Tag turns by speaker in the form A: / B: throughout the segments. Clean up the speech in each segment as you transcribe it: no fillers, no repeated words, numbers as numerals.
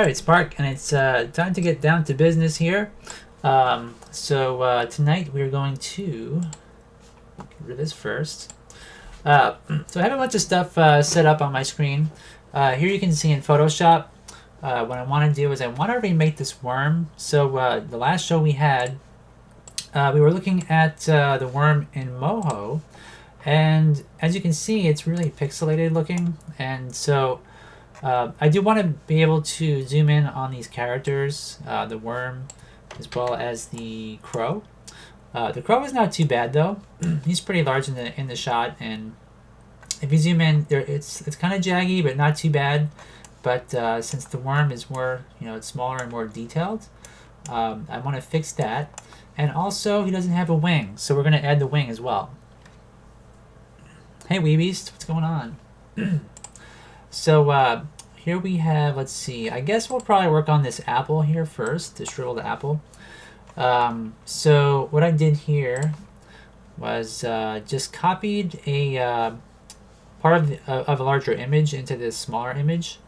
A: Alright, it's Mark, and it's time to get down to business here. Tonight we're going to get rid of this first. So I have a bunch of stuff set up on my screen. Here you can see in Photoshop. What I want to do is I want to remake this worm. So the last show we had, we were looking at the worm in Moho, and as you can see, it's really pixelated looking, and so I do want to be able to zoom in on these characters, the worm, as well as the crow. The crow is not too bad though. He's pretty large in the shot, and if you zoom in, there it's kind of jaggy, but not too bad. But since the worm is more, it's smaller and more detailed, I want to fix that. And also, he doesn't have a wing, so we're going to add the wing as well. Hey Weebies, what's going on? So here we have, let's see, I guess we'll probably work on this apple here first, the shriveled apple. So what I did here was just copied a part of a larger image into this smaller image.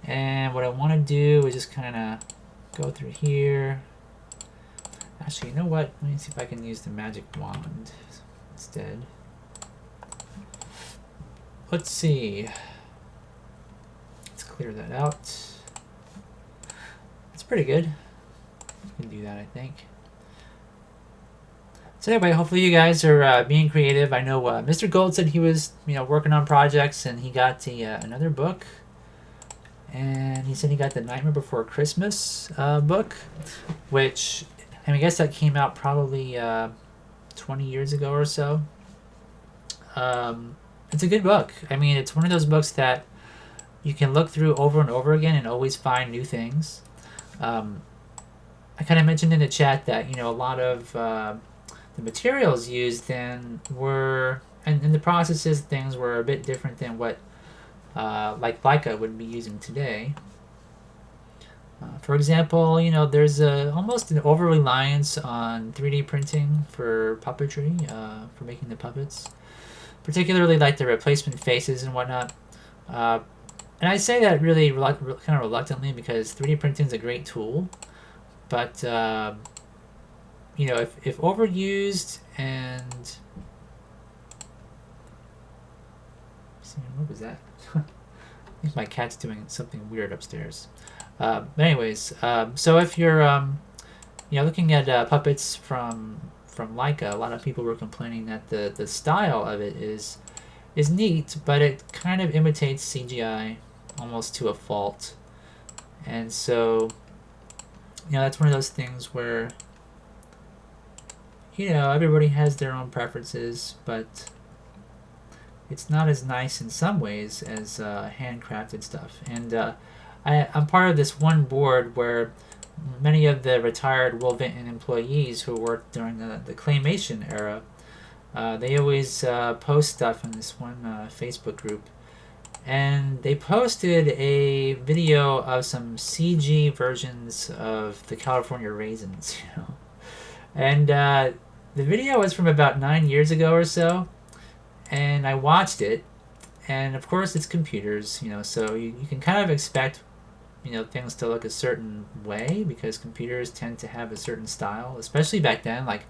A: And what I want to do is just kind of go through here. Actually, you know what? Let me see if I can use the magic wand instead. Let's see. Let's clear that out. That's pretty good. We can do that, I think. So anyway, hopefully you guys are being creative. I know Mr. Gold said he was, working on projects, and he got another book. And he said he got the Nightmare Before Christmas book, which I guess that came out probably 20 years ago or so. It's a good book. I mean, it's one of those books that you can look through over and over again and always find new things. I kind of mentioned in the chat that, a lot of the materials used then were, and the processes, things were a bit different than what like Leica would be using today. For example, there's almost an over-reliance on 3D printing for puppetry, for making the puppets. Particularly like the replacement faces and whatnot. And I say that really kind of reluctantly because 3D printing is a great tool. But, if overused and... What was that? I think my cat's doing something weird upstairs. Anyways, so if you're looking at puppets from Leica, a lot of people were complaining that the style of it is neat, but it kind of imitates CGI almost to a fault. And so that's one of those things where everybody has their own preferences, but it's not as nice in some ways as handcrafted stuff. And I'm part of this one board where many of the retired Will Vinton employees who worked during the claymation era, they always post stuff in this one Facebook group. And they posted a video of some CG versions of the California Raisins, And the video was from about 9 years ago or so. And I watched it, and of course it's computers, so you can kind of expect, things to look a certain way because computers tend to have a certain style, especially back then. Like,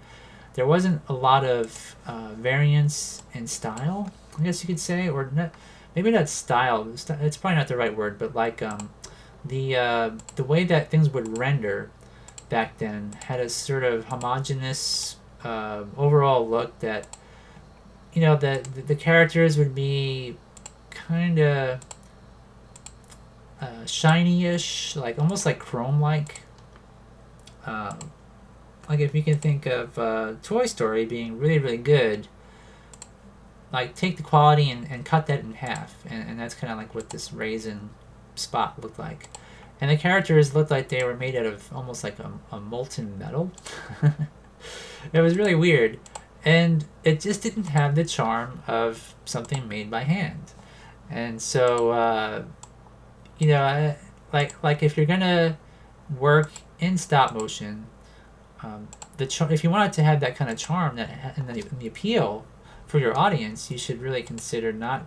A: there wasn't a lot of variance in style, I guess you could say, or not, maybe not style. It's probably not the right word, but like the way that things would render back then had a sort of homogeneous overall look that. The characters would be kind of shiny-ish, like almost like chrome-like. Like if you can think of Toy Story being really, really good, like take the quality and cut that in half, and that's kind of like what this raisin spot looked like. And the characters looked like they were made out of almost like a molten metal. It was really weird. And it just didn't have the charm of something made by hand. And so, like if you're gonna work in stop motion, if you want it to have that kind of charm and the appeal for your audience, you should really consider not,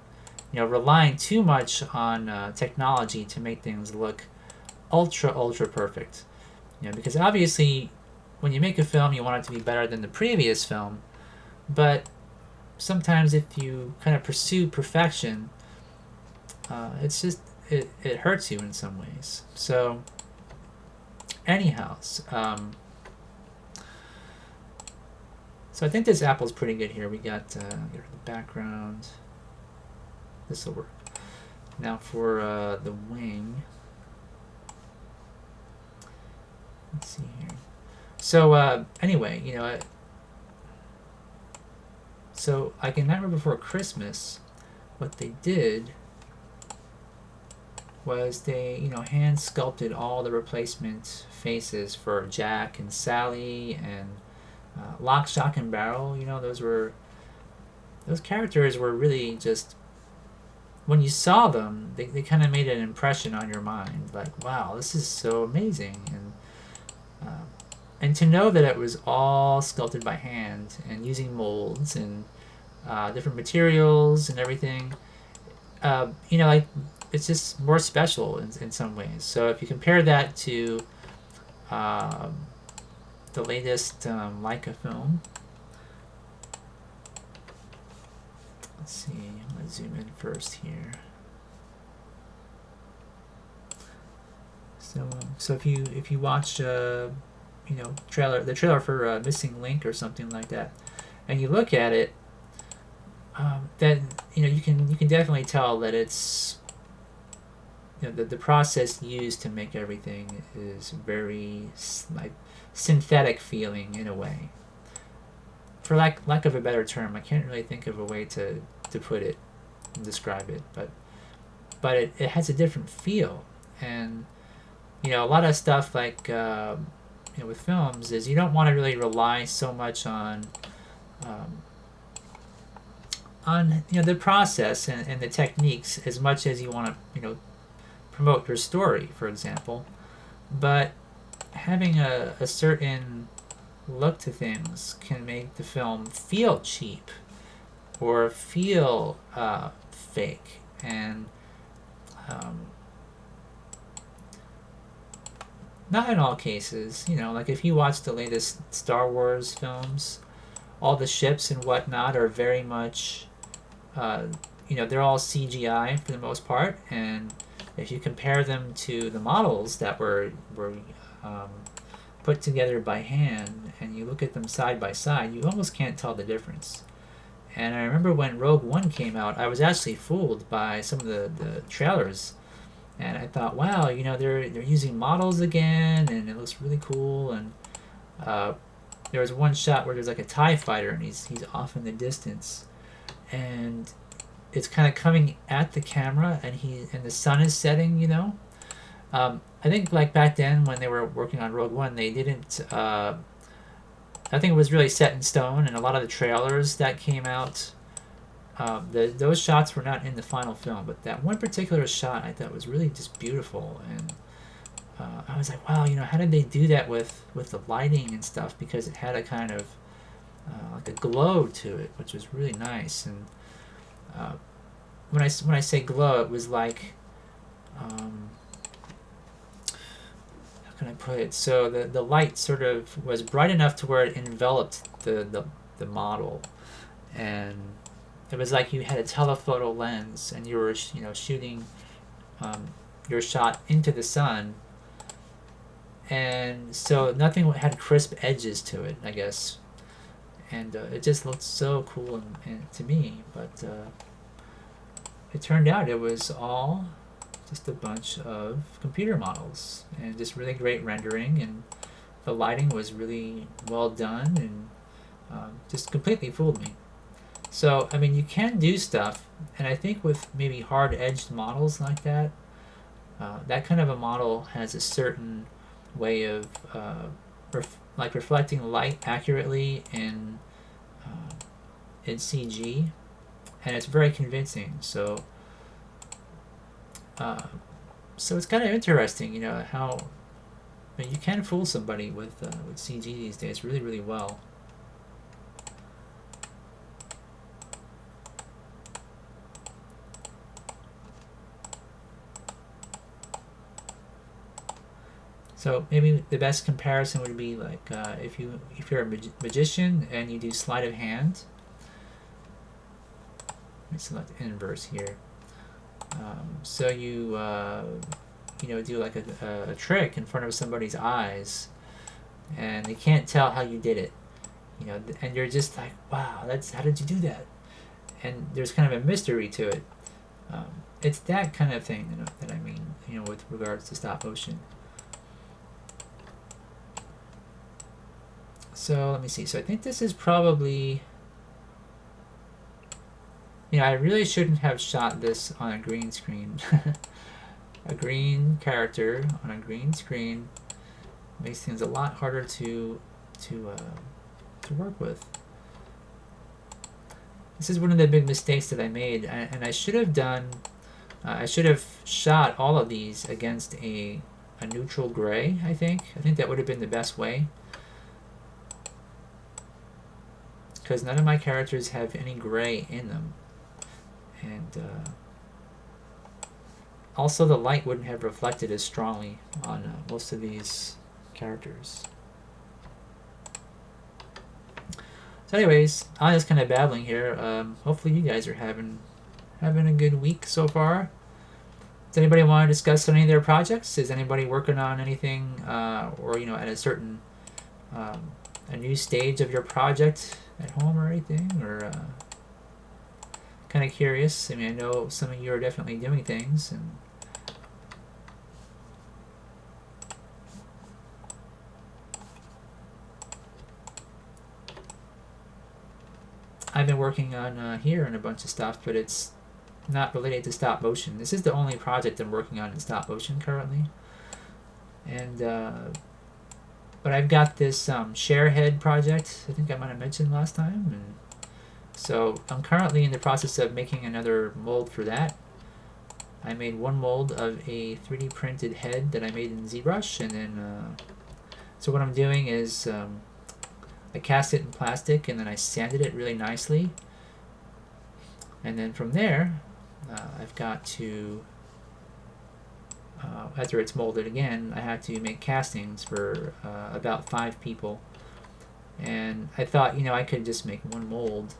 A: relying too much on technology to make things look ultra perfect. Because obviously, when you make a film, you want it to be better than the previous film, but sometimes if you kind of pursue perfection, it's just it hurts you in some ways. So, anyhow, so I think this apple's pretty good here. We got the background. This will work. Now for the wing. Let's see here. So anyway, so like in Nightmare Before Christmas, what they did was they hand sculpted all the replacement faces for Jack and Sally and Lock, Shock, and Barrel. Those characters were really just, when you saw them, they kind of made an impression on your mind. Like, wow, this is so amazing. And to know that it was all sculpted by hand and using molds and different materials and everything, like, it's just more special in some ways. So if you compare that to the latest Leica film, let's see, I'm going to zoom in first here. So if you watch the trailer for Missing Link or something like that, and you look at it, then you can definitely tell that it's the process used to make everything is very like synthetic feeling in a way. For lack of a better term, I can't really think of a way to put it and describe it, but it has a different feel. And a lot of stuff like with films is you don't want to really rely so much on the process and the techniques as much as you want to promote your story, for example. But having a certain look to things can make the film feel cheap or feel fake. And not in all cases, like if you watch the latest Star Wars films, all the ships and whatnot are very much, they're all CGI for the most part. And if you compare them to the models that were put together by hand, and you look at them side by side, you almost can't tell the difference. And I remember when Rogue One came out, I was actually fooled by some of the trailers, and I thought, wow, they're using models again, and it looks really cool. And there was one shot where there's like a TIE fighter, and he's off in the distance, and it's kind of coming at the camera, and the sun is setting. I think like back then when they were working on Rogue One, they didn't. I think it was really set in stone, and a lot of the trailers that came out, those shots were not in the final film. But that one particular shot I thought was really just beautiful, and I was like, wow, how did they do that with the lighting and stuff? Because it had a kind of like a glow to it, which was really nice. And when I say glow, it was like, how can I put it? So the light sort of was bright enough to where it enveloped the model, and it was like you had a telephoto lens, and you were shooting your shot into the sun, and so nothing had crisp edges to it, I guess. And it just looked so cool and to me, but it turned out it was all just a bunch of computer models and just really great rendering, and the lighting was really well done, and just completely fooled me. So I mean, you can do stuff, and I think with maybe hard-edged models like that, that kind of a model has a certain way of reflecting light accurately in CG, and it's very convincing. So it's kind of interesting, how you can fool somebody with CG these days really, really well. So maybe the best comparison would be like if you're a magician and you do sleight of hand. Let me select inverse here. So you do like a trick in front of somebody's eyes, and they can't tell how you did it. And you're just like, wow, how did you do that? And there's kind of a mystery to it. It's that kind of thing that I mean, with regards to stop motion. So let me see. So I think this is probably, I really shouldn't have shot this on a green screen. A green character on a green screen makes things a lot harder to work with. This is one of the big mistakes that I made, and I should have done. I should have shot all of these against a neutral gray. I think that would have been the best way, because none of my characters have any gray in them, and also the light wouldn't have reflected as strongly on most of these characters. So anyways, I'm just kind of babbling here. Hopefully you guys are having a good week so far. Does anybody want to discuss any of their projects? Is anybody working on anything, or at a certain a new stage of your project at home or anything? Or kind of curious. I mean, I know some of you are definitely doing things, and I've been working on here on a bunch of stuff, but it's not related to stop motion. This is the only project I'm working on in stop motion currently. And but I've got this Sharehead project. I think I might have mentioned last time, and so I'm currently in the process of making another mold for that. I made one mold of a 3D printed head that I made in ZBrush, and then so what I'm doing is I cast it in plastic, and then I sanded it really nicely, and then from there I've got to after it's molded again, I have to make castings for about 5 people, and I thought I could just make one mold,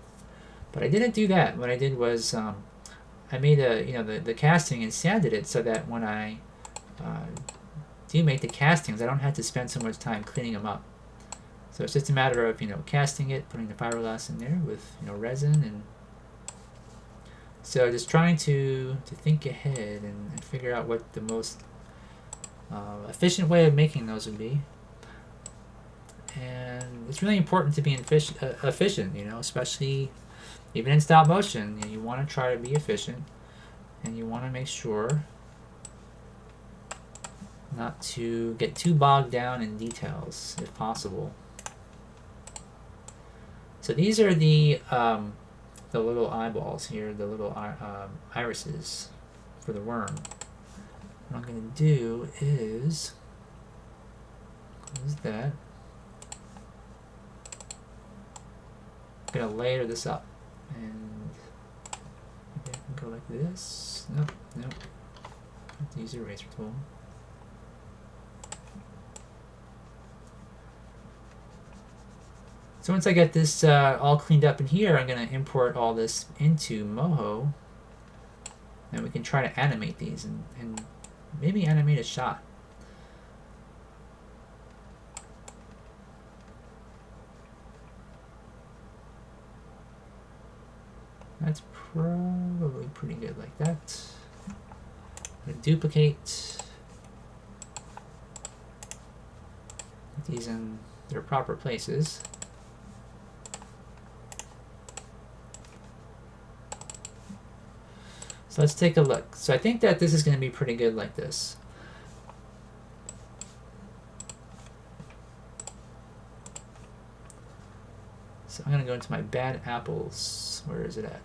A: but I didn't do that. What I did was I made the casting and sanded it so that when I do make the castings, I don't have to spend so much time cleaning them up. So it's just a matter of casting it, putting the fiberglass in there with resin, and so just trying to think ahead and figure out what the most efficient way of making those would be. And it's really important to be efficient, especially even in stop motion. You want to try to be efficient, and you want to make sure not to get too bogged down in details if possible. So these are the little eyeballs here, the little irises for the worm. What I'm going to do is close that. I'm going to layer this up, and maybe I can go like this. Nope. I have to use the eraser tool. So once I get this all cleaned up in here, I'm going to import all this into Moho, and we can try to animate these and maybe animate a shot. That's probably pretty good like that. I'm going to duplicate, put these in their proper places. So let's take a look. So I think that this is going to be pretty good like this. So I'm going to go into my bad apples. Where is it at?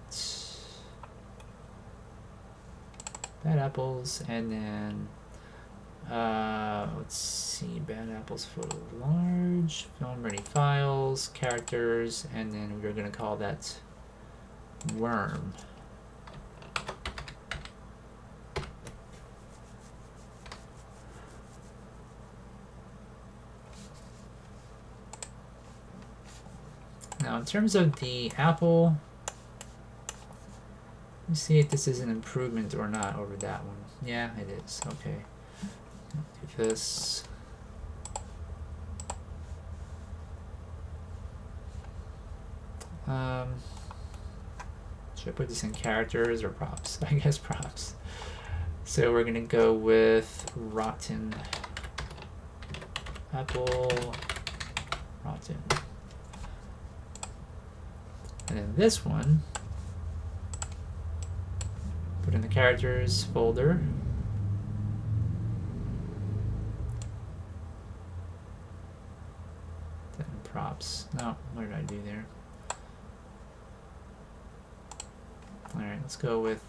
A: Bad apples, and then let's see, bad apples photo large, film ready files, characters, and then we're going to call that worm. Now, in terms of the apple, let me see if this is an improvement or not over that one. Yeah, it is. Okay. Do this. Should I put this in characters or props? I guess props. So we're gonna go with rotten apple, rotten. And then this one, put in the characters folder. Then props. No, what did I do there? Alright, let's go with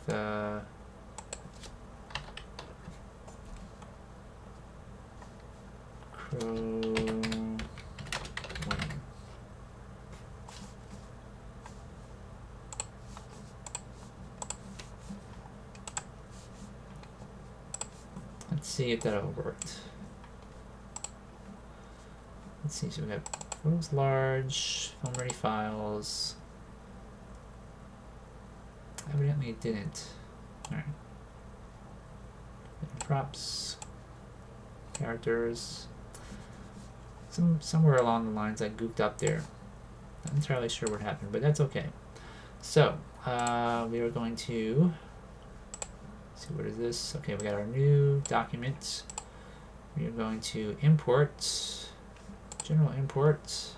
A: Crow. Let's see if that'll work. Let's see, so we have photos large, film ready files. Evidently it didn't. Alright. Props, characters. Somewhere along the lines I goofed up there. Not entirely sure what happened, but that's okay. So, we are going to see, what is this? Okay, we got our new document. We are going to import, general import.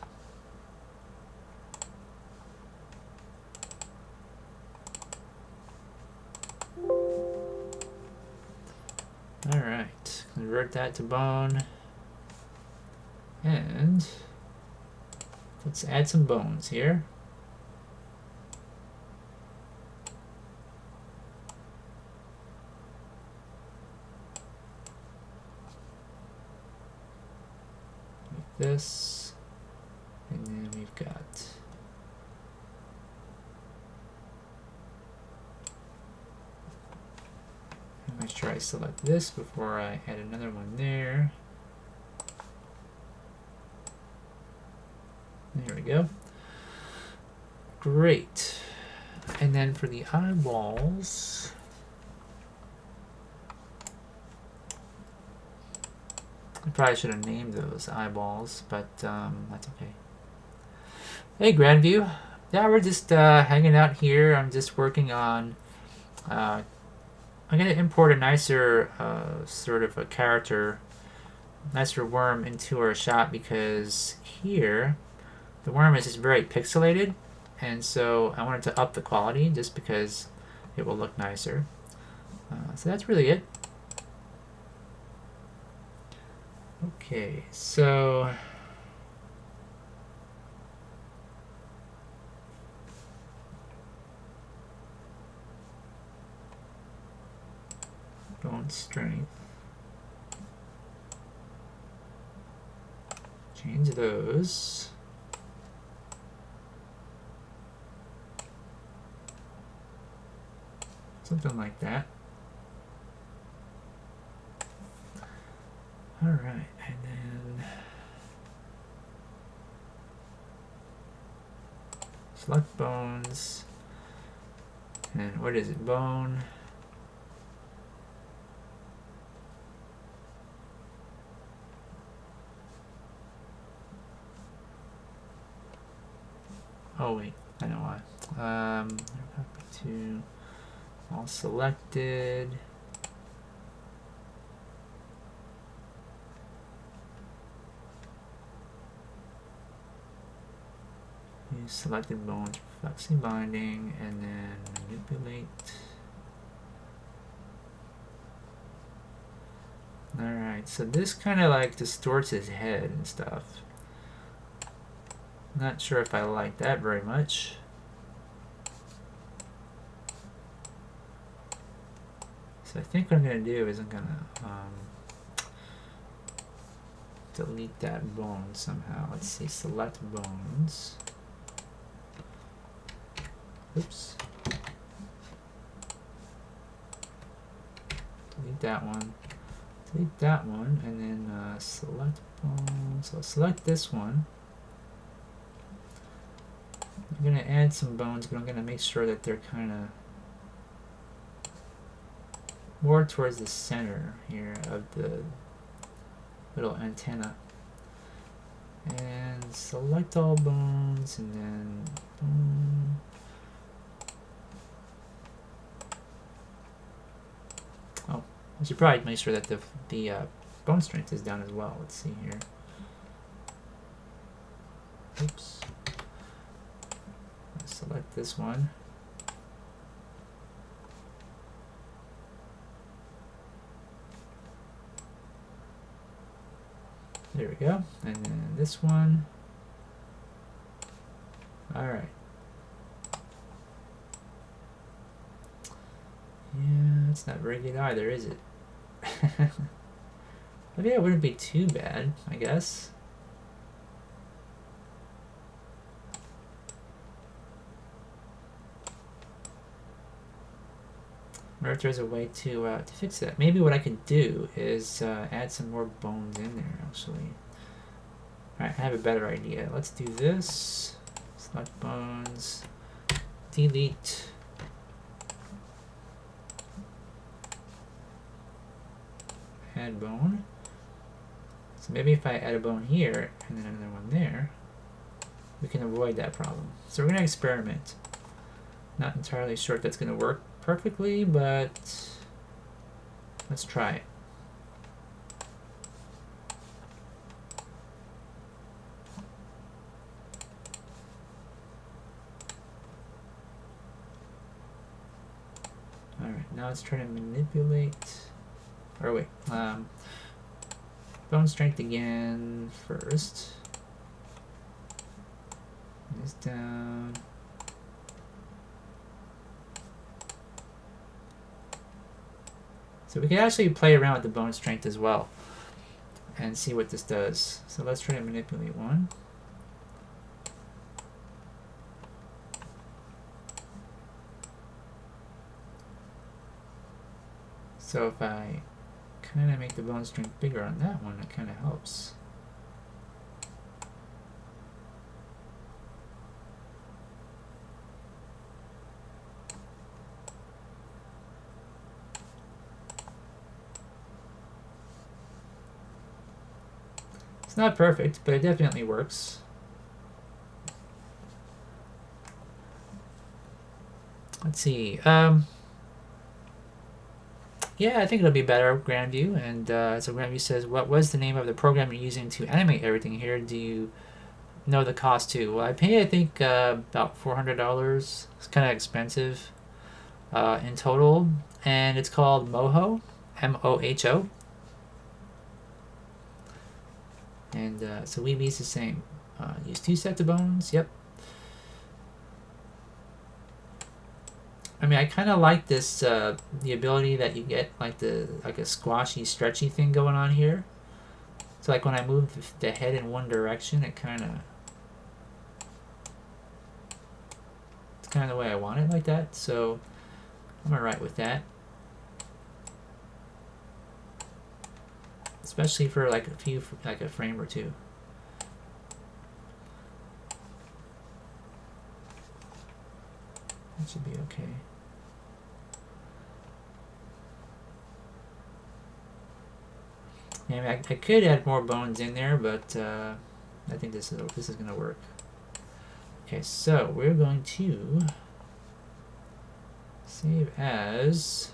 A: Alright, convert that to bone. And let's add some bones here. Like this. And then we've got make sure I select this before I add another one there. There we go. Great. And then for the eyeballs, I probably should have named those eyeballs, but that's okay. Hey, Grandview. Yeah, we're just hanging out here. I'm just working on I'm going to import a nicer sort of a character, nicer worm into our shot, because here the worm is just very pixelated, and so I wanted to up the quality just because it will look nicer. So that's really it. Okay, so bone strength. Change those. Something like that. All right, and then select bones. And what is it? Bone. Oh wait, I know why. To all selected. Use selected bones for flexi binding, and then manipulate. Alright, so this kind of like distorts his head and stuff. Not sure if I like that very much. So I think what I'm going to do is I'm going to delete that bone somehow. Let's see, select bones. Oops. Delete that one. Delete that one, and then select bones. So I'll select this one. I'm going to add some bones, but I'm going to make sure that they're kind of more towards the center here of the little antenna. And select all bones, and then boom. Oh, I should probably make sure that the bone strength is down as well. Let's see here. Oops. Let's select this one. There we go. And then this one. All right. Yeah, it's not very good either, is it? Maybe it wouldn't be too bad, I guess. I wonder if there's a way to fix that. Maybe what I could do is add some more bones in there, actually. Alright, I have a better idea. Let's do this. Select bones. Delete. Add bone. So maybe if I add a bone here and then another one there, we can avoid that problem. So we're going to experiment. Not entirely sure if that's going to work perfectly, but let's try it. Alright, now let's try to manipulate, or wait, bone strength again first. This down. So we can actually play around with the bone strength as well and see what this does. So let's try to manipulate one. So if I kind of make the bone strength bigger on that one, it kind of helps. It's not perfect, but it definitely works. Let's see. Yeah, I think it'll be better Grandview. And so Grandview says, what was the name of the program you're using to animate everything here? Do you know the cost too? Well, I pay, I think, about $400. It's kind of expensive in total. And it's called Moho, M-O-H-O. And so Weeby's the same. Use 2 sets of bones. Yep. I mean, I kind of like this, the ability that you get, like a squashy, stretchy thing going on here. So like when I move the head in one direction, it's kind of the way I want it, like that. So I'm alright with that. Especially for like a frame or two. That should be okay. Yeah, I mean, I could add more bones in there, but I think this is gonna work. Okay, so we're going to save as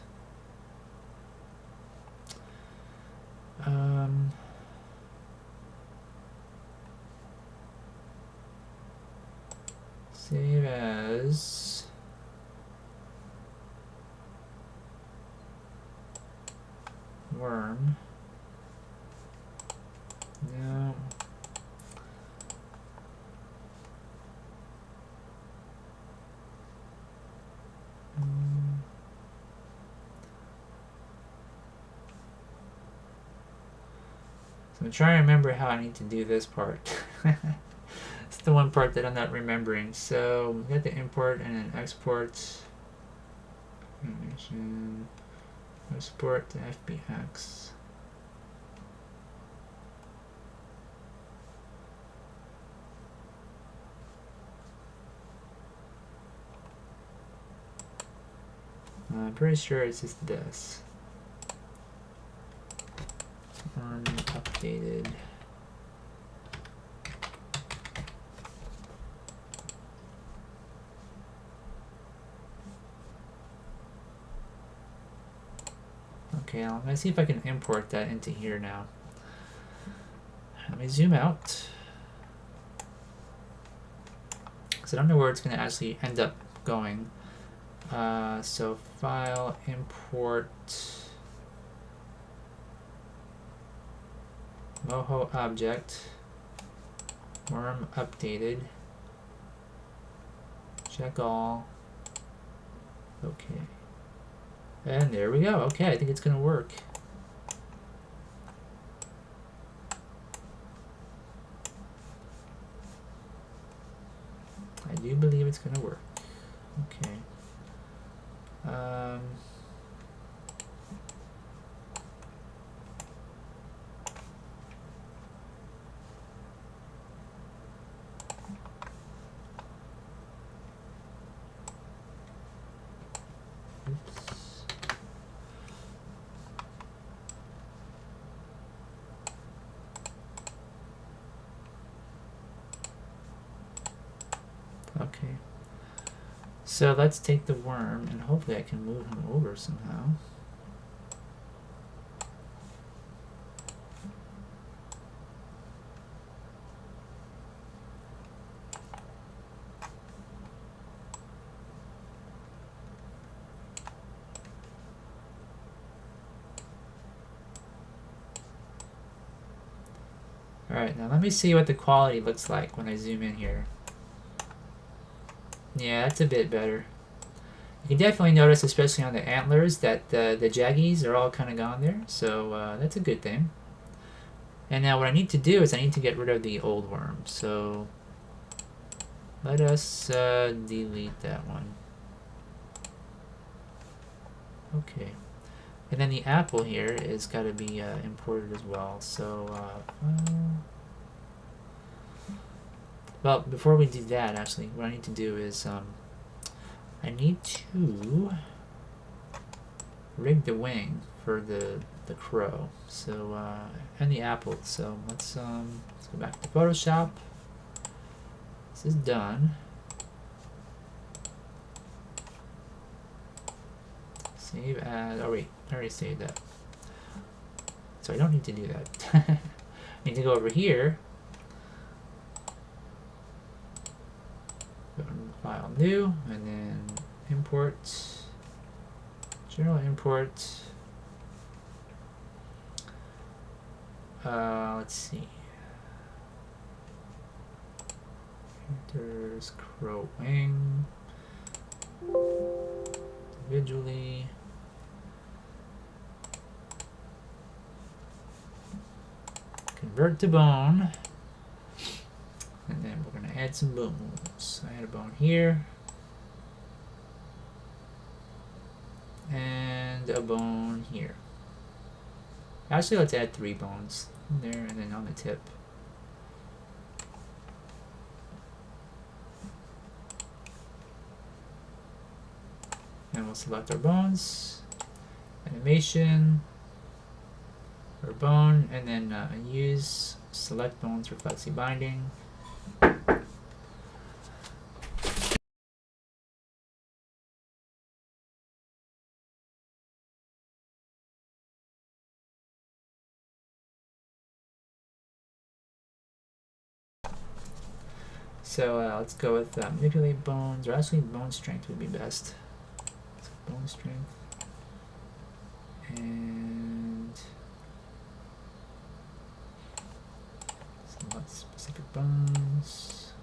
A: save as worm. No. So I'm trying to remember how I need to do this part. It's the one part that I'm not remembering. So we got the import and then export. Animation. Export to FBX. I'm pretty sure it's just this. Updated. Okay, I'm gonna see if I can import that into here now. Let me zoom out. Because I don't know where it's gonna actually end up going. So file, import, Moho object, worm updated, check all, okay. And there we go. Okay, I think it's gonna work. I do believe it's gonna work. Okay. Oops. Okay. So let's take the worm and hopefully I can move him over somehow. Alright, now let me see what the quality looks like when I zoom in here. Yeah, that's a bit better. You can definitely notice, especially on the antlers, that the jaggies are all kind of gone there. So that's a good thing. And now what I need to do is I need to get rid of the old worm. So let us delete that one. Okay. And then the apple here is got to be imported as well. So, well, before we do that, actually, what I need to do is I need to rig the wing for the crow. So, and the apple. So let's go back to Photoshop. This is done. Save as. Oh wait, I already saved that. So I don't need to do that. I need to go over here. Go to File, New, and then Import, General Import. Let's see. There's crow wing. Individually. Convert to bone, and then we're going to add some bones. I add a bone here, and a bone here. Actually, let's add 3 bones there, and then on the tip. And we'll select our bones, animation, or bone, and then use select bones for flexi binding. So let's go with manipulate bones, or actually bone strength would be best. So bone strength, and select specific bones.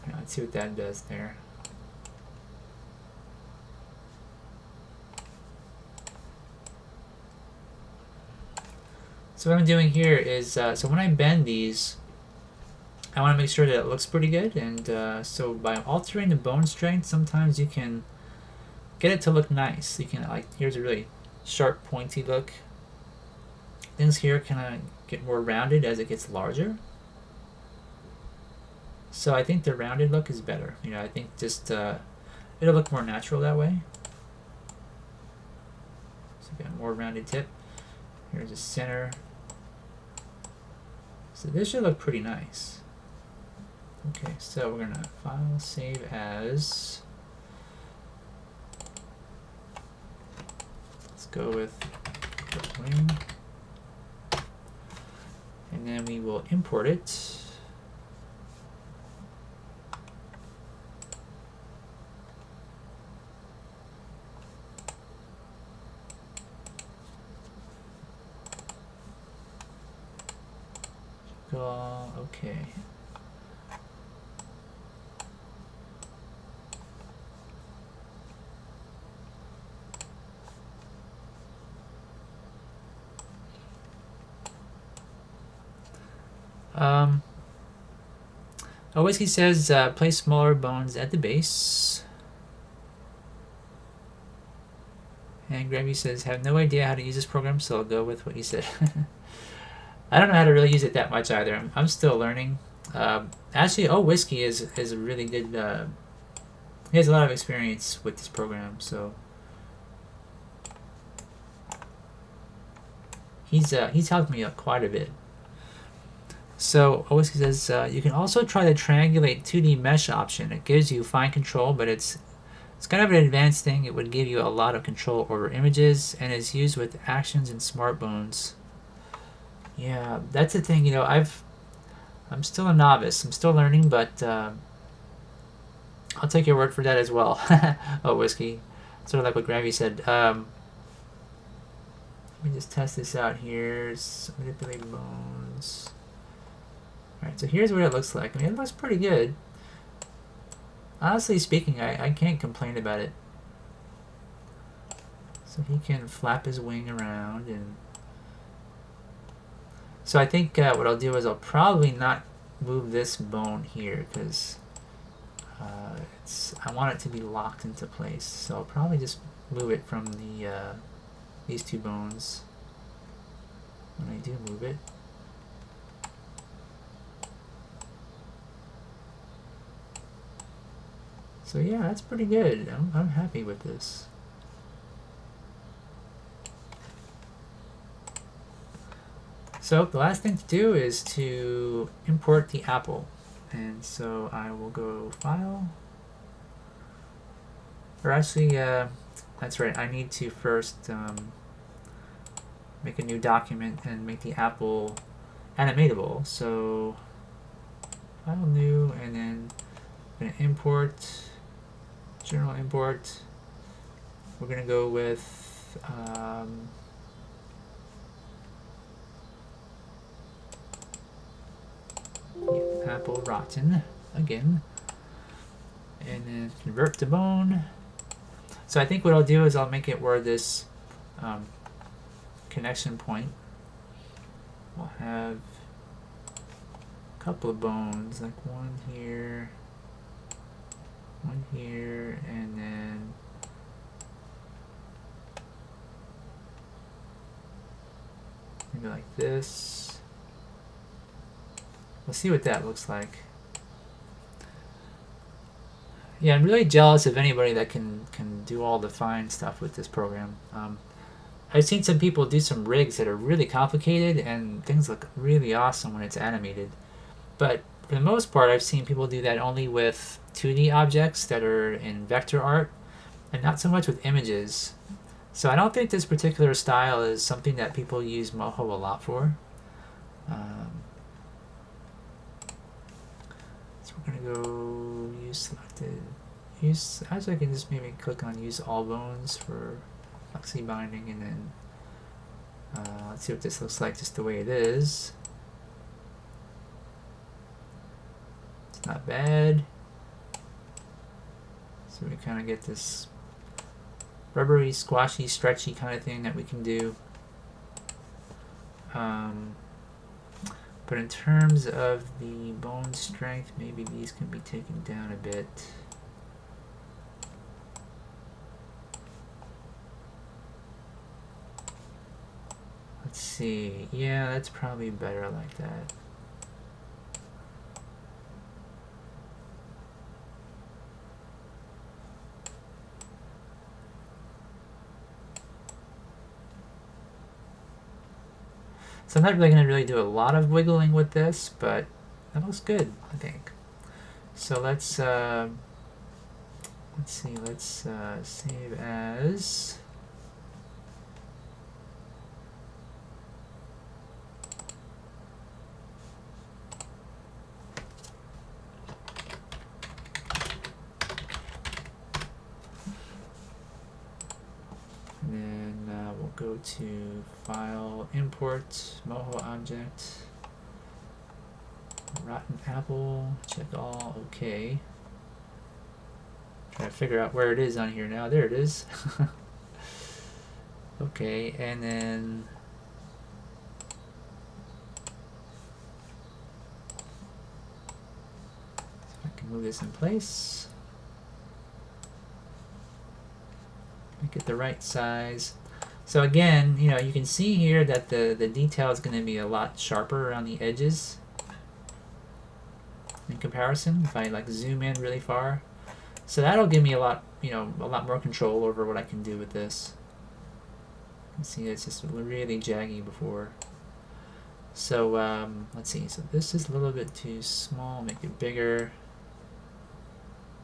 A: Now let's see what that does there. So what I'm doing here is, so when I bend these, I want to make sure that it looks pretty good, and so by altering the bone strength, sometimes you can get it to look nice. You can, like, here's a really sharp, pointy look. Things here kind of get more rounded as it gets larger. So I think the rounded look is better. You know, I think just it'll look more natural that way. So we got a more rounded tip. Here's a center. So this should look pretty nice. Okay, so we're gonna file, save as. Let's go with wing. And then we will import it. Okay. Whiskey says place smaller bones at the base. And Gravy says have no idea how to use this program, so I'll go with what you said. I don't know how to really use it that much either. I'm still learning. Actually, Whiskey is a really good. He has a lot of experience with this program, so he's helped me quite a bit. So Whiskey says you can also try the triangulate 2D mesh option. It gives you fine control, but it's kind of an advanced thing. It would give you a lot of control over images, and is used with actions and smart bones. Yeah, that's the thing. You know, I'm still a novice. I'm still learning, but I'll take your word for that as well. Whiskey. Sort of like what Gravy said. Let me just test this out here. Manipulate bones. Alright, so here's what it looks like. I mean, it looks pretty good. Honestly speaking, I can't complain about it. So he can flap his wing around, and so I think what I'll do is I'll probably not move this bone here because I want it to be locked into place. So I'll probably just move it from the these two bones when I do move it. So yeah, that's pretty good. I'm happy with this. So the last thing to do is to import the apple. And so I will go File. Or actually, that's right, I need to first make a new document and make the apple animatable. So File New, and then I'm going to import, general import. We're going to go with apple rotten again, and then convert to bone. So I think what I'll do is I'll make it where this connection point will have a couple of bones, like one here, and then maybe like this. We'll see what that looks like. Yeah, I'm really jealous of anybody that can do all the fine stuff with this program. I've seen some people do some rigs that are really complicated, and things look really awesome when it's animated. But for the most part, I've seen people do that only with 2D objects that are in vector art, and not so much with images. So I don't think this particular style is something that people use Moho a lot for. So we're gonna go use selected. Actually, I can just maybe click on use all bones for flexi binding, and then let's see what this looks like just the way it is. It's not bad. So we kind of get this rubbery, squashy, stretchy kind of thing that we can do. But in terms of the bone strength, maybe these can be taken down a bit. Let's see. Yeah, that's probably better like that. So I'm not really going to do a lot of wiggling with this, but that looks good, I think. So let's see, let's save as. And then we'll go to File, Import, Moho Object, Rotten Apple, check all, okay. Try to figure out where it is on here now. There it is. Okay, and then I can move this in place. Make it the right size. So again, you know, you can see here that the detail is going to be a lot sharper around the edges in comparison if I like zoom in really far. So that'll give me a lot, you know, a lot more control over what I can do with this. You can see it's just really jaggy before. So let's see. So this is a little bit too small. Make it bigger.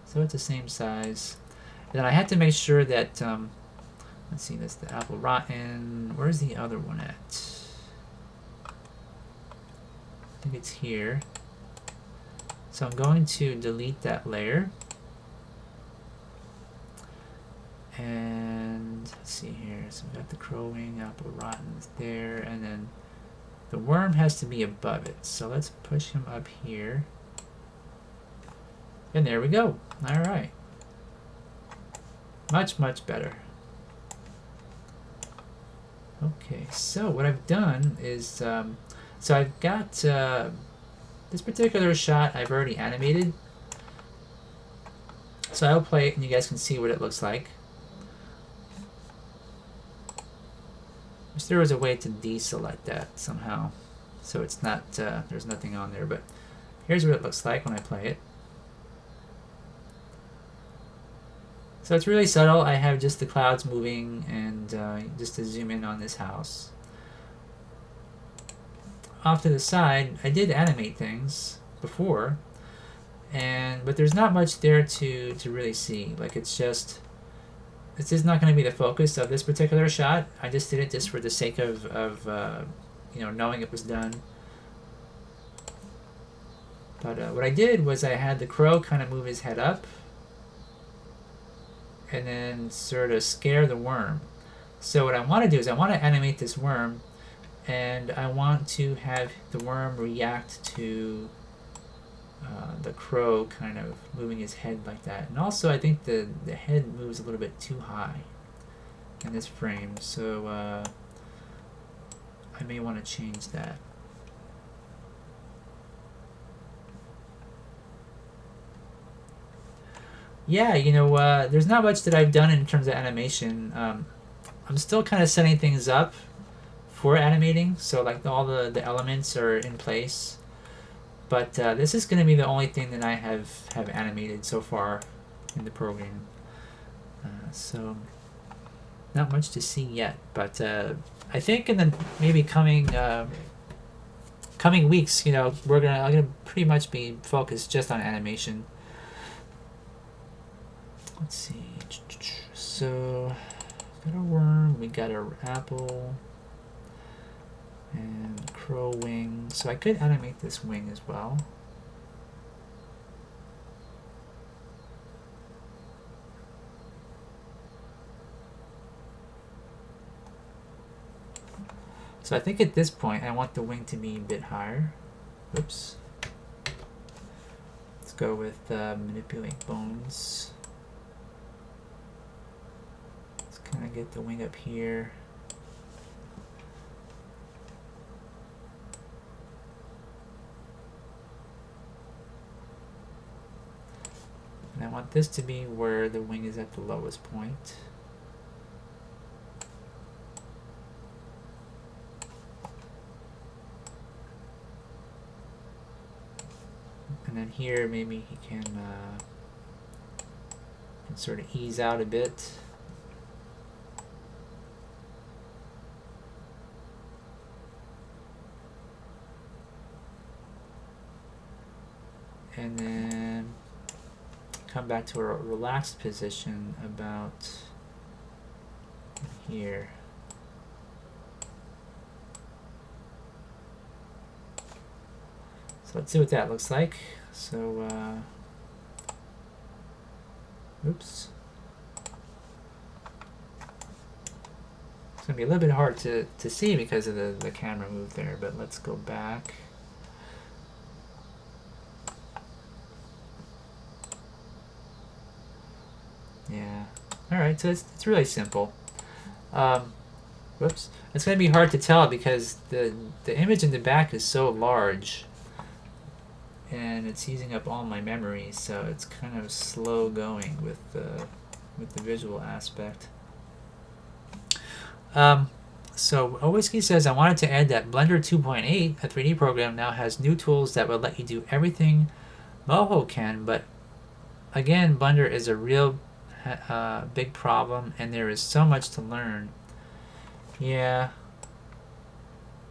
A: So it's the same size. And then I had to make sure that let's see. That's the apple rotten. Where's the other one at? I think it's here. So I'm going to delete that layer. And let's see here. So we got the crowing, apple rotten is there, and then the worm has to be above it. So let's push him up here. And there we go. All right. Much, much better. Okay, so what I've done is, so I've got this particular shot I've already animated. So I'll play it and you guys can see what it looks like. Wish there was a way to deselect that somehow, so it's not, there's nothing on there, but here's what it looks like when I play it. So it's really subtle. I have just the clouds moving and just to zoom in on this house. Off to the side, I did animate things before, but there's not much there to really see. Like it's just not going to be the focus of this particular shot. I just did it just for the sake of you know, knowing it was done. But what I did was I had the crow kind of move his head up and then sort of scare the worm. So what I want to do is I want to animate this worm, and I want to have the worm react to the crow kind of moving his head like that. And also I think the head moves a little bit too high in this frame, so I may want to change that. Yeah, you know, there's not much that I've done in terms of animation. I'm still kind of setting things up for animating, so like all the elements are in place. But this is going to be the only thing that I have animated so far in the program. So not much to see yet, but I think in the maybe coming weeks, you know, I'm gonna pretty much be focused just on animation. Let's see. So got a worm, we got our apple, and crow wing. So I could animate this wing as well. So I think at this point I want the wing to be a bit higher. Oops. Let's go with manipulate bones. Let's kind of get the wing up here. And I want this to be where the wing is at the lowest point. And then here maybe he can sort of ease out a bit. and then come back to a relaxed position about here. So let's see what that looks like. So, oops. It's going to be a little bit hard to see because of the camera move there, but let's go back. Yeah. Alright, so it's really simple. Whoops. It's going to be hard to tell because the image in the back is so large and it's using up all my memory, so it's kind of slow going with the visual aspect. So Owiski says, I wanted to add that Blender 2.8, a 3D program, now has new tools that will let you do everything Moho can, but again, Blender is a real big problem and there is so much to learn. Yeah,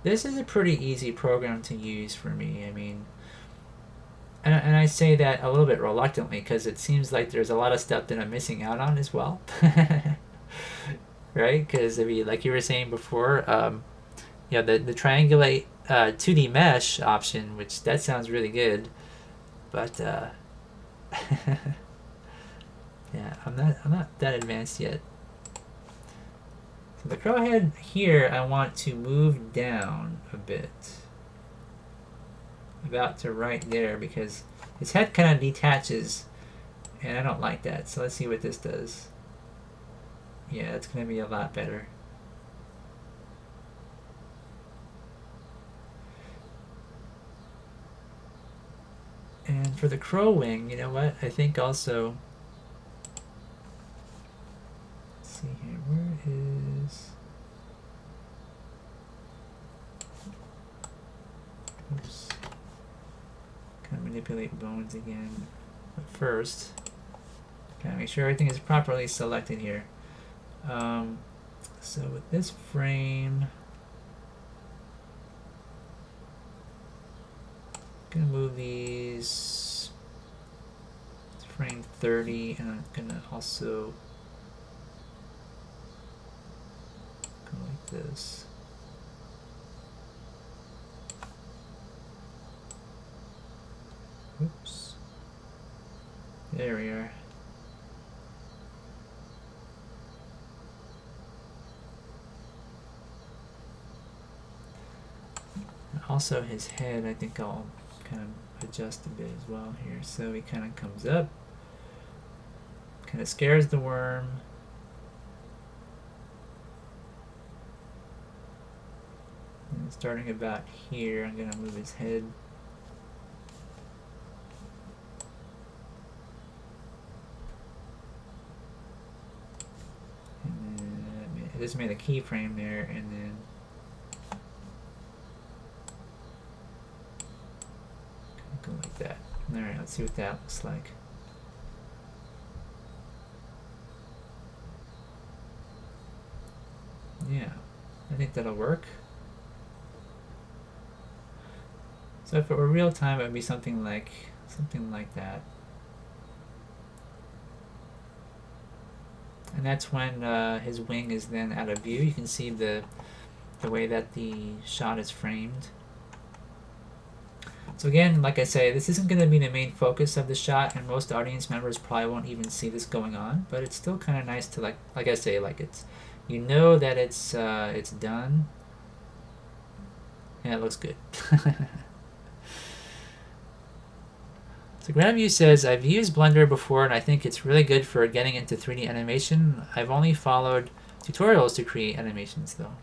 A: this is a pretty easy program to use for me. I mean, and I say that a little bit reluctantly because it seems like there's a lot of stuff that I'm missing out on as well. Right? Because, I mean, like you were saying before, yeah, the triangulate 2D mesh option, which that sounds really good, but yeah, I'm not that advanced yet. So the crow head here, I want to move down a bit, about to right there, because his head kind of detaches, and I don't like that. So let's see what this does. Yeah, it's going to be a lot better. And for the crow wing, you know what? I think also, let's see here, where is, oops, kind of manipulate bones again. But first, gotta make sure everything is properly selected here. So with this frame, I'm gonna move these to frame 30, and I'm gonna also go like this. Oops. There we are. Also his head, I think I'll kind of adjust a bit as well here. So he kind of comes up, kind of scares the worm. And starting about here, I'm going to move his head. And then I just made a keyframe there, and then go like that. Alright, let's see what that looks like. Yeah, I think that'll work. So if it were real time, it would be something like that. And that's when his wing is then out of view. You can see the way that the shot is framed. So again, like I say, this isn't going to be the main focus of the shot, and most audience members probably won't even see this going on. But it's still kind of nice to like I say, like it's, you know that it's done, and it looks good. So Grandview says, I've used Blender before and I think it's really good for getting into 3D animation. I've only followed tutorials to create animations though.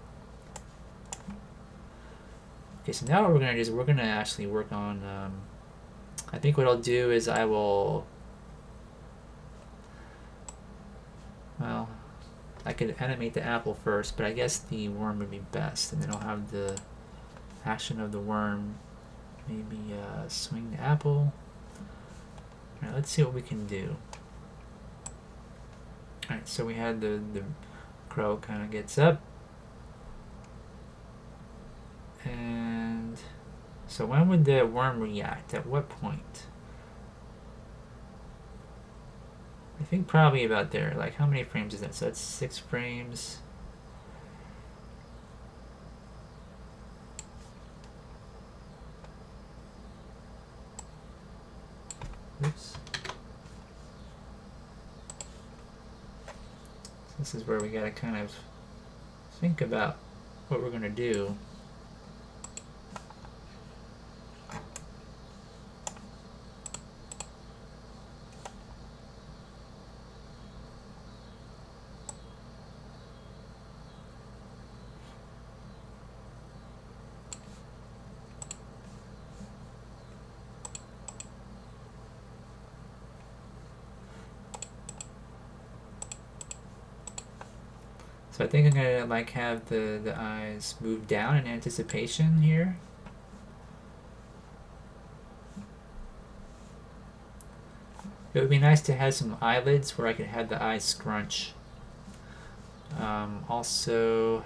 A: Okay, so now what we're going to do is we're going to actually work on, I think what I'll do is I will, well, I could animate the apple first, but I guess the worm would be best, and then I'll have the action of the worm, maybe swing the apple. Alright, let's see what we can do. Alright, so we had the crow kind of gets up. And so when would the worm react? At what point? think probably about there. Like, how many frames is that? So that's 6 frames. Oops. This is where we gotta kind of think about what we're gonna do. So I think I'm gonna like have the eyes move down in anticipation here. It would be nice to have some eyelids where I could have the eyes scrunch. Also,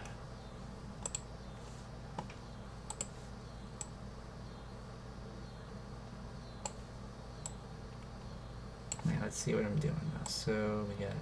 A: let's see what I'm doing now. So we got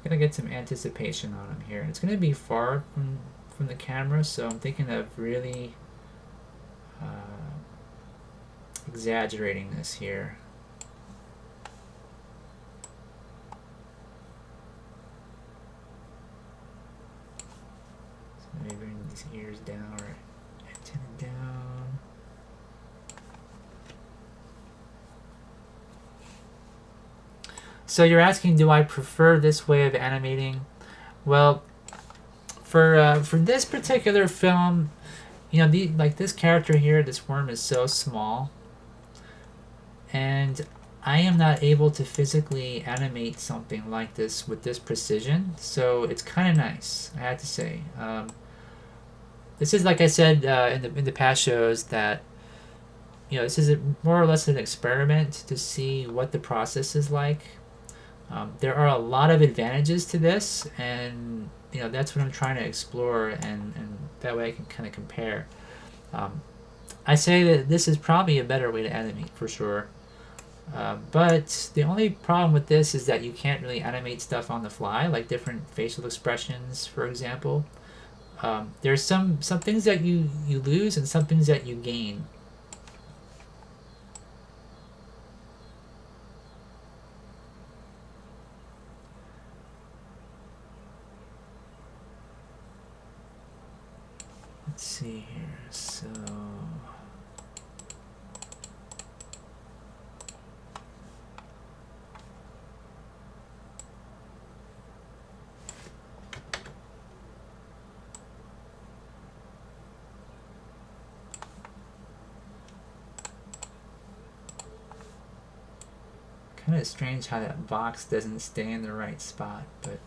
A: gonna get some anticipation on him here. It's gonna be far from the camera, so I'm thinking of really exaggerating this here. So maybe bring these ears down or antenna down. So you're asking, do I prefer this way of animating? Well, for this particular film, you know, like this character here, this worm is so small, and I am not able to physically animate something like this with this precision. So it's kind of nice, I have to say. This is, like I said in the past shows, that this is more or less an experiment to see what the process is like. There are a lot of advantages to this, and that's what I'm trying to explore, and that way I can kind of compare. I say that this is probably a better way to animate for sure, but the only problem with this is that you can't really animate stuff on the fly, like different facial expressions, for example. There's some things that you lose and some things that you gain. Let's see here. So kind of strange how that box doesn't stay in the right spot, but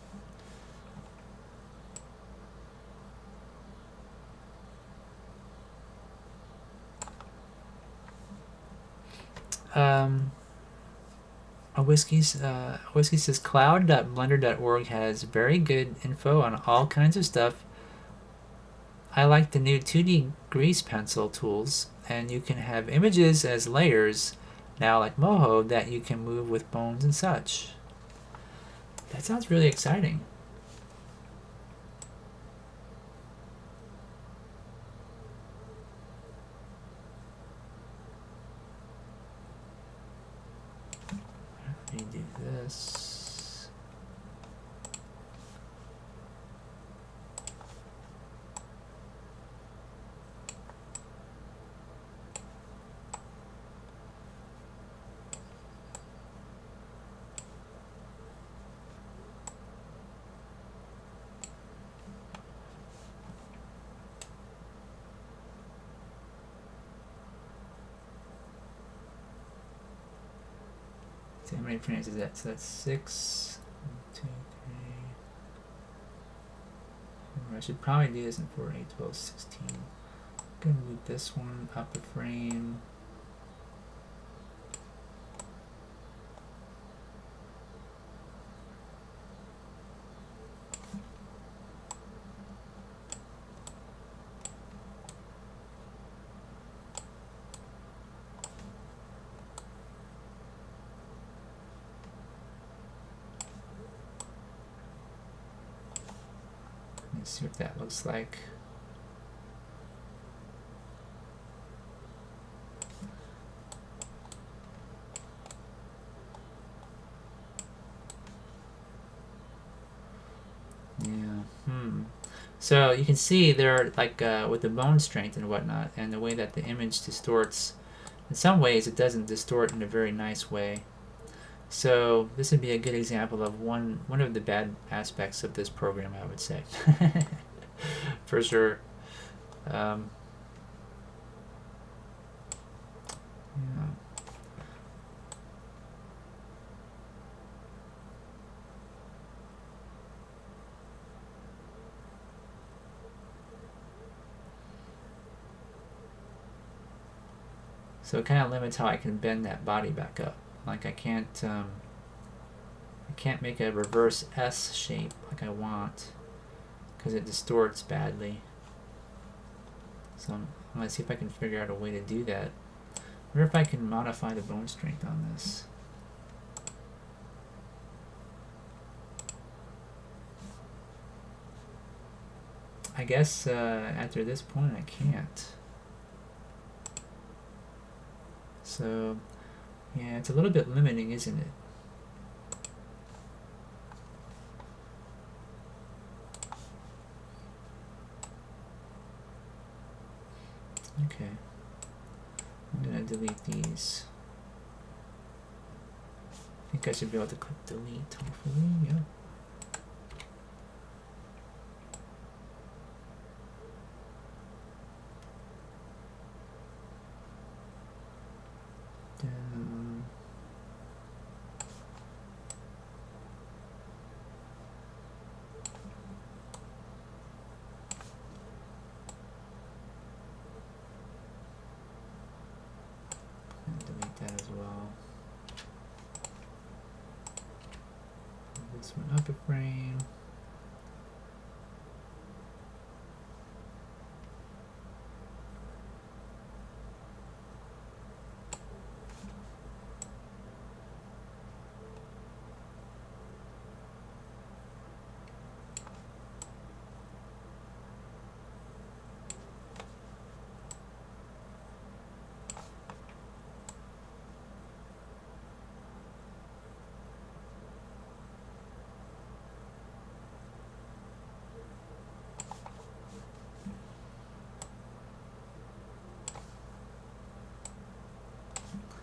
A: a whiskey says cloud.blender.org has very good info on all kinds of stuff. I like the new 2D grease pencil tools, and you can have images as layers now, like Moho, that you can move with bones and such. That sounds really exciting. Let me do this. So how many frames is that? So that's 6. 1, 2, 3. I should probably do this in 4, 8, 12, 16. I'm going to move this one up a frame. Let's see what that looks like. Yeah. So you can see there, like with the bone strength and whatnot, and the way that the image distorts. In some ways, it doesn't distort in a very nice way. So this would be a good example of one of the bad aspects of this program, I would say, for sure. Yeah. So it kind of limits how I can bend that body back up. Like I can't make a reverse S shape like I want because it distorts badly. So I'm going to see if I can figure out a way to do that. I wonder if I can modify the bone strength on this. I guess after this point I can't. So yeah, it's a little bit limiting, isn't it? Okay. I'm going to delete these. I think I should be able to click delete, hopefully. Yeah. Down. And delete that as well. This one up a frame.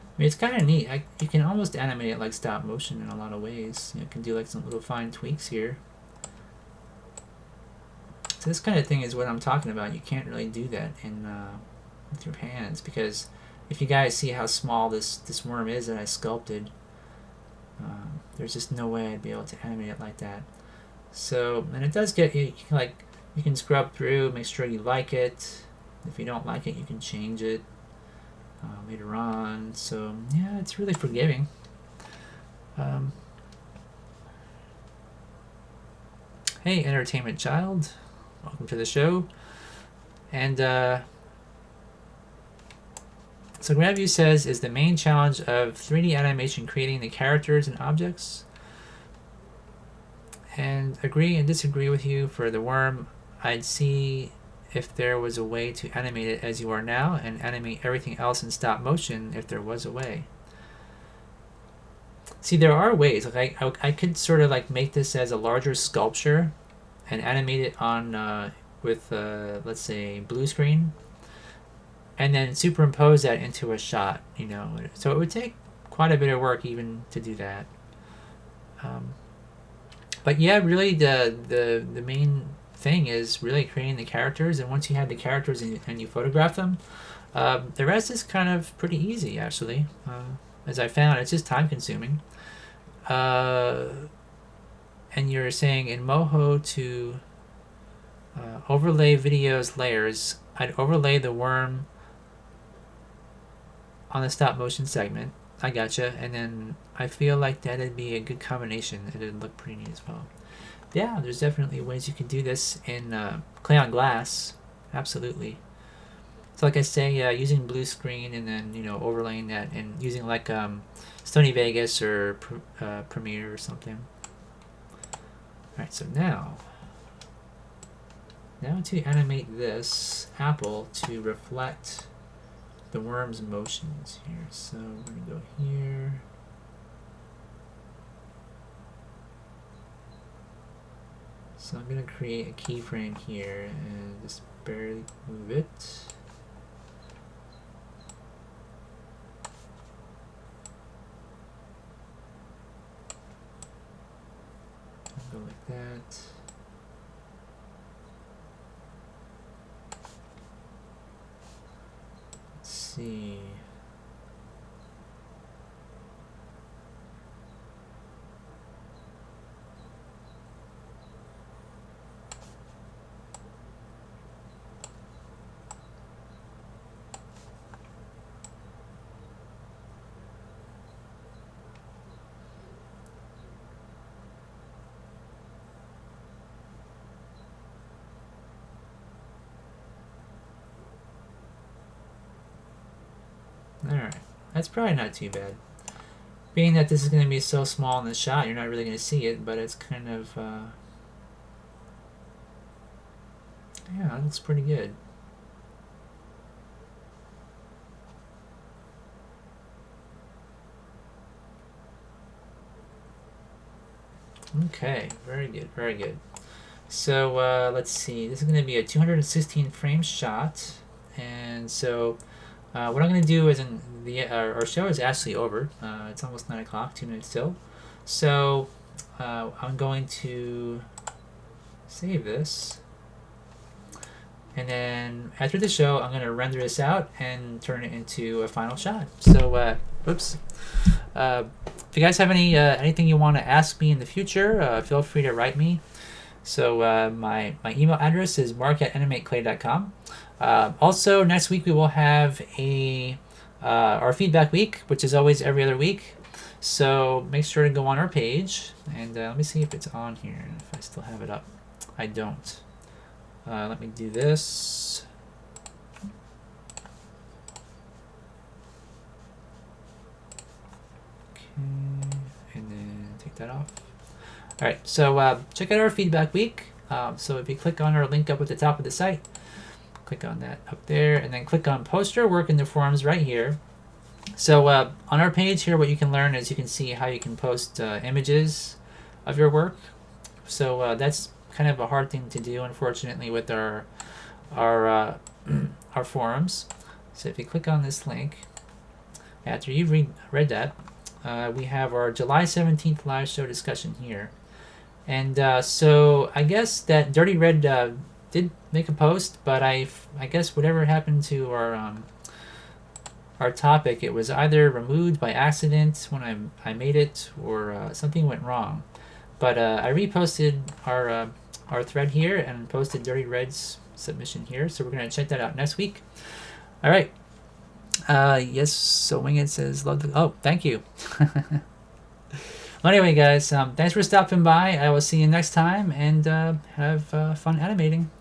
A: I mean, it's kind of neat. You can almost animate it like stop motion in a lot of ways. You can do like some little fine tweaks here. So this kind of thing is what I'm talking about. You can't really do that in with your hands because if you guys see how small this worm is that I sculpted, there's just no way I'd be able to animate it like that. So, and it does get you can scrub through, make sure you like it. If you don't like it, you can change it later on. So yeah, it's really forgiving. Hey, Entertainment Child, welcome to the show. And so Grandview says, is the main challenge of 3D animation creating the characters and objects? And agree and disagree with you. For the worm, I'd see if there was a way to animate it as you are now and animate everything else in stop motion if there was a way. See, there are ways. Like I could sort of like make this as a larger sculpture and animate it on with let's say blue screen, and then superimpose that into a shot. You know, so it would take quite a bit of work even to do that. But yeah, really the main thing is really creating the characters, and once you have the characters and you photograph them, the rest is kind of pretty easy actually. As I found, it's just time consuming. And you're saying in Moho to overlay videos layers. I'd overlay the worm on the stop motion segment. I gotcha. And then I feel like that'd be a good combination. It'd look pretty neat as well. Yeah, there's definitely ways you can do this in Clay on Glass. Absolutely. So like I say, using blue screen and then overlaying that and using like Stony Vegas or Premiere or something. All right, so now to animate this apple to reflect the worm's motions here. So we're gonna go here. So I'm gonna create a keyframe here and just barely move it. Go like that. Let's see. Alright, that's probably not too bad. Being that this is going to be so small in the shot, you're not really going to see it, but it's kind of, yeah, it looks pretty good. Okay, very good, very good. So let's see, this is going to be a 216 frame shot, and so what I'm going to do is, our show is actually over. It's almost 9 o'clock, 2 minutes till. So I'm going to save this. And then after the show, I'm going to render this out and turn it into a final shot. So, oops. If you guys have anything you want to ask me in the future, feel free to write me. So my email address is mark@animateclay.com. Also, next week we will have our feedback week, which is always every other week. So make sure to go on our page, and let me see if it's on here, if I still have it up. I don't. Let me do this. Okay, and then take that off. All right, so check out our feedback week. So if you click on our link up at the top of the site, click on that up there, and then click on post your work in the forums right here. So on our page here, what you can learn is you can see how you can post images of your work. So that's kind of a hard thing to do, unfortunately, with our forums. So if you click on this link, after you've read that, we have our July 17th live show discussion here. And so I guess that Dirty Red did make a post, but I guess whatever happened to our topic, it was either removed by accident when I made it, or something went wrong. But I reposted our thread here and posted Dirty Red's submission here, so we're going to check that out next week. All right. Yes, so Winged says, love the... Oh, thank you. Well, anyway, guys, thanks for stopping by. I will see you next time, and have fun animating.